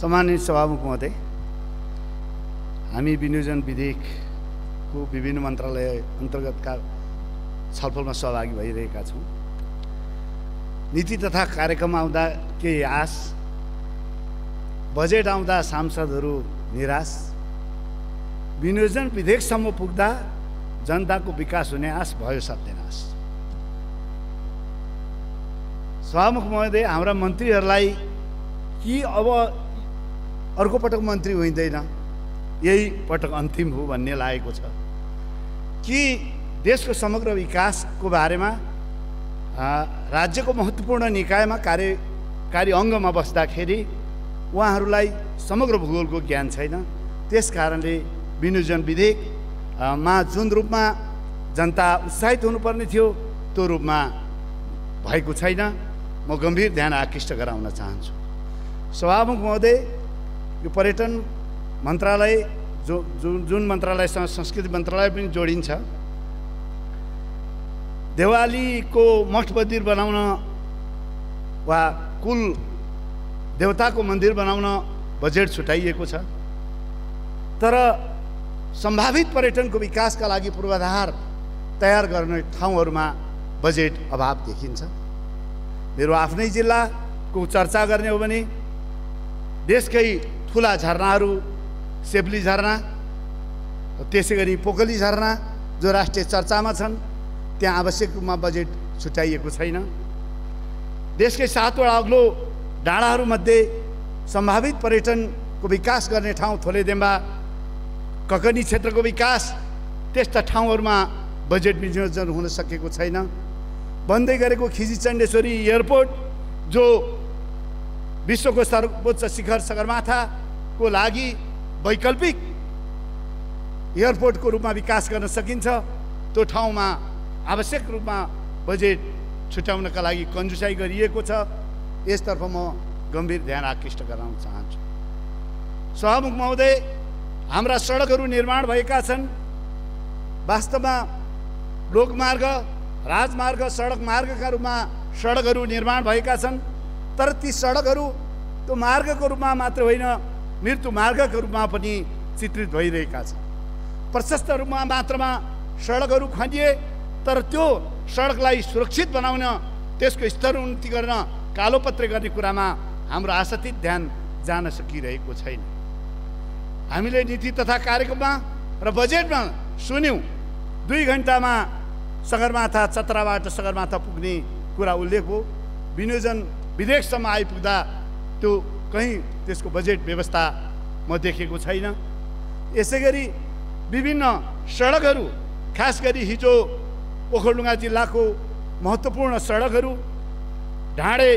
सम्मानित सभामुख महोदय, हामी विनियोजन विधेयकको विभिन्न मन्त्रालय अन्तर्गतका छलफलमा सहभागी भइरहेका छौँ। नीति तथा कार्यक्रम आउँदा केही आश, बजेट आउँदा सांसदहरू निराश, विनियोजन विधेयकसम्म पुग्दा जनताको विकास हुने आश भयो सत्यनाश। सभामुख महोदय, हाम्रा मन्त्रीहरूलाई कि अब अर्को पटक मन्त्री होइँदैन, यही पटक अन्तिम हो भन्ने लागेको छ कि देशको समग्र विकासको बारेमा राज्यको महत्त्वपूर्ण निकायमा कार्यकारी अङ्गमा बस्दाखेरि उहाँहरूलाई समग्र भूगोलको ज्ञान छैन। त्यस कारणले विनियोजन विधेयकमा जुन रूपमा जनता उत्साहित हुनुपर्ने थियो त्यो रूपमा भएको छैन। म गम्भीर ध्यान आकृष्ट गराउन चाहन्छु। सभामुख महोदय, यो पर्यटन मन्त्रालय जुन मन्त्रालयसँग संस्कृति मन्त्रालय पनि जोडिन्छ, देवालीको मठ मन्दिर बनाउन वा कुल देवताको मन्दिर बनाउन बजेट छुटाइएको छ, तर सम्भावित पर्यटनको विकासका लागि पूर्वाधार तयार गर्ने ठाउँहरूमा बजेट अभाव देखिन्छ। मेरो आफ्नै जिल्लाको चर्चा गर्ने हो भने देशकै ठुला झरनाहरू, सेप्ली झरना, त्यसै गरी पोखली झरना जो राष्ट्रिय चर्चामा छन्, त्यहाँ आवश्यक रूपमा बजेट छुट्याइएको छैन। देशकै 7वटा अग्लो डाँडाहरूमध्ये सम्भावित पर्यटनको विकास गर्ने ठाउँ थोलेदेम्बा, ककनी क्षेत्रको विकास, त्यस्ता ठाउँहरूमा बजेट विनियोजन हुन सकेको छैन। बन्दै गरेको खिजी चण्डेश्वरी एयरपोर्ट जो विश्वको सर्वोच्च शिखर सगरमाथाको लागि वैकल्पिक एयरपोर्टको रूपमा विकास गर्न सकिन्छ, त्यो ठाउँमा आवश्यक रूपमा बजेट छुट्याउनका लागि कन्जुसाइ गरिएको छ। यसतर्फ म गम्भीर ध्यान आकृष्ट गराउन चाहन्छु। सभामुख महोदय, हाम्रा सडकहरू निर्माण भएका छन्। वास्तवमा लोकमार्ग, राजमार्ग, सडक मार्गका रूपमा सडकहरू निर्माण भएका छन्, तर ती सडकहरू त्यो मार्गको रूपमा मात्र होइन, मृत्यु मार्गको रूपमा पनि चित्रित भइरहेका छन्। प्रशस्त रूपमा मात्रामा सडकहरू खनिए, तर त्यो सडकलाई सुरक्षित बनाउन, त्यसको स्तर उन्नति गर्न, कालोपत्रे गर्ने कुरामा हाम्रो आशातीत ध्यान जान सकिरहेको छैन। हामीले नीति तथा कार्यक्रममा र बजेटमा सुन्यौँ 2 घण्टामा सगरमाथा, चतराबाट सगरमाथा पुग्ने कुरा उल्लेख हो। विनियोजन विधेयकसम्म आइपुग्दा त्यो कहीँ त्यसको बजेट व्यवस्था म देखेको छैन। यसै गरी विभिन्न सडकहरू, खास गरी हिजो ओखलढुङ्गा जिल्लाको महत्त्वपूर्ण सडकहरू, ढाँडे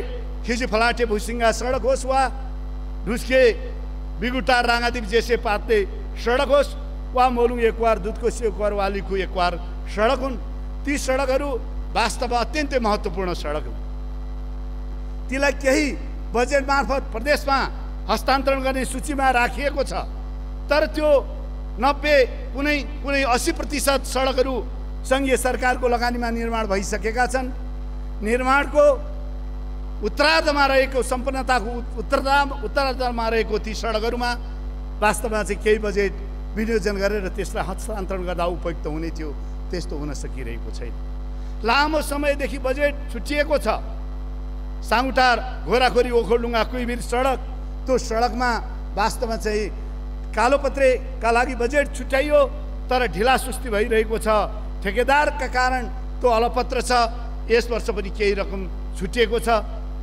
खिजी फलाटे भुसिङ्गा सडक होस् वा ढुस्के बिगुटार राङ्गादिप जेसे पात्ले सडक होस् वा मोलुङ एकवार, दुधकोशी एकवार, वालीखु एकवार सडक हुन्, ती सडकहरू वास्तवमा अत्यन्तै महत्त्वपूर्ण सडक हुन्। तीलाई केही बजेट मार्फत प्रदेशमा हस्तान्तरण गर्ने सूचीमा राखिएको छ, तर त्यो 90 कुनै 80% सडकहरू सङ्घीय सरकारको लगानीमा निर्माण भइसकेका छन्। निर्माणको उत्तरार्धमा रहेको, सम्पन्नताको उत्तरार्धमा रहेको ती सडकहरूमा वास्तवमा चाहिँ केही बजेट विनियोजन गरेर त्यसलाई हस्तान्तरण गर्दा उपयुक्त हुने थियो, त्यस्तो हुन सकिरहेको छैन। लामो समयदेखि बजेट छुट्टिएको छ। साङुटार घोराखोरी ओखलढुङ्गा कुइबिर सडक, त्यो सडकमा वास्तवमा चाहिँ कालोपत्रेका लागि बजेट छुट्याइयो, तर ढिला सुस्ती भइरहेको छ। ठेकेदारका कारण त्यो अलपत्र छ। यस वर्ष पनि केही रकम छुटिएको छ,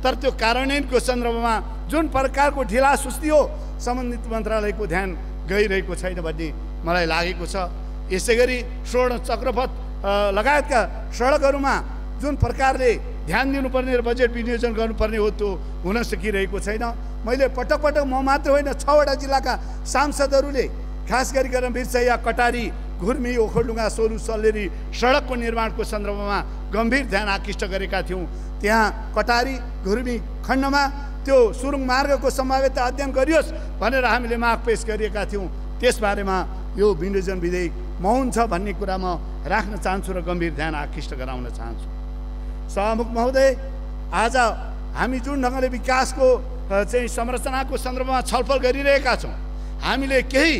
तर त्यो कार्यान्वयनको सन्दर्भमा जुन प्रकारको ढिला सुस्ती हो, सम्बन्धित मन्त्रालयको ध्यान गइरहेको छैन भन्ने मलाई लागेको छ। यसै गरी स्वर्ण चक्रपथ लगायतका सडकहरूमा जुन प्रकारले ध्यान दिनुपर्ने र बजेट विनियोजन गर्नुपर्ने हो, त्यो हुन सकिरहेको छैन। मैले पटक पटक म मात्र होइन, 6वटा जिल्लाका सांसदहरूले खास गरिकन बिर्सैया, कटारी, घुर्मी, ओखलढुङ्गा, सोलु, सल्लेरी सडकको निर्माणको सन्दर्भमा गम्भीर ध्यान आकृष्ट गरेका थियौँ। त्यहाँ कटारी, घुर्मी खण्डमा त्यो सुरुङ मार्गको सम्भाव्यता अध्ययन गरियोस् भनेर हामीले माग पेश गरिएका थियौँ। त्यसबारेमा यो विनियोजन विधेयक मौन छ भन्ने कुरा म राख्न चाहन्छु र गम्भीर ध्यान आकृष्ट गराउन चाहन्छु। सभामुख महोदय, आज हामी जुन ढङ्गले विकासको चाहिँ संरचनाको सन्दर्भमा छलफल गरिरहेका छौँ। हामीले केही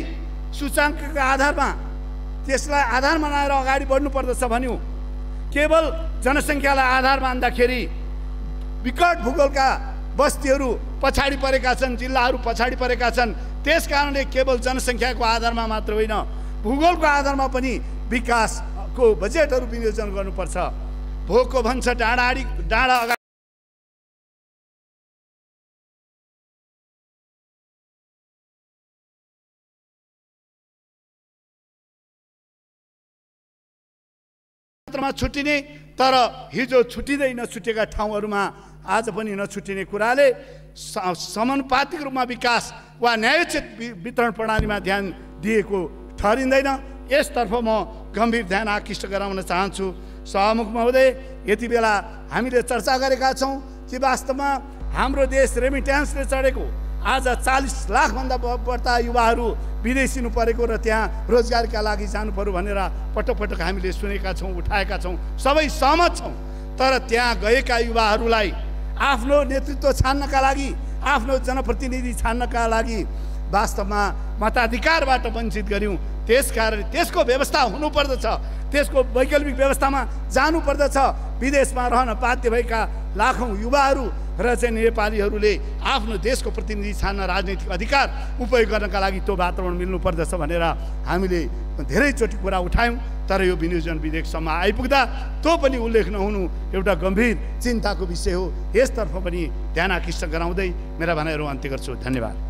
सूचाङ्कका आधारमा त्यसलाई आधार बनाएर अगाडि बढ्नु पर्दछ भन्यौँ। केवल जनसङ्ख्यालाई आधार मान्दाखेरि विकट भूगोलका बस्तीहरू पछाडि परेका छन्, जिल्लाहरू पछाडि परेका छन्। त्यस कारणले केवल जनसङ्ख्याको आधारमा मात्र होइन, भूगोलको आधारमा पनि विकासको बजेटहरू विनियोजन गर्नुपर्छ। भोको भन्छ डाँडा अगाडि छुट्टिने, तर हिजो छुट्टिँदै नछुटेका ठाउँहरूमा आज पनि नछुट्टिने कुराले समानुपातिक रूपमा विकास वा न्यायोचित वितरण प्रणालीमा ध्यान दिएको ठहरिँदैन। यसतर्फ म गम्भीर ध्यान आकृष्ट गराउन चाहन्छु। सभामुख महोदय, यति बेला हामीले चर्चा गरेका छौँ कि वास्तवमा हाम्रो देश रेमिट्यान्सले चढेको, आज 40 लाखभन्दा बढ्ता युवाहरू विदेशिनु परेको र त्यहाँ रोजगारका लागि जानु पर्यो भनेर पटक पटक हामीले सुनेका छौँ, उठाएका छौँ, सबै सहमत छौँ। तर त्यहाँ गएका युवाहरूलाई आफ्नो नेतृत्व छान्नका लागि, आफ्नो जनप्रतिनिधि छान्नका लागि वास्तवमा मताधिकारबाट वञ्चित गऱ्यौँ। त्यसकारण त्यसको व्यवस्था हुनुपर्दछ, त्यसको वैकल्पिक व्यवस्थामा जानुपर्दछ। विदेशमा रहन बाध्य भएका लाखौँ युवाहरू र चाहिँ नेपालीहरूले आफ्नो देशको प्रतिनिधि छान्न राजनैतिक अधिकार उपयोग गर्नका लागि त्यो वातावरण मिल्नुपर्दछ भनेर हामीले धेरैचोटि कुरा उठायौँ। तर यो विनियोजन विधेयकसम्म आइपुग्दा त्यो पनि उल्लेख नहुनु एउटा गम्भीर चिन्ताको विषय हो। यसतर्फ पनि ध्यान आकृष्ट गराउँदै मेरा भनाइहरू अन्त्य गर्छु। धन्यवाद।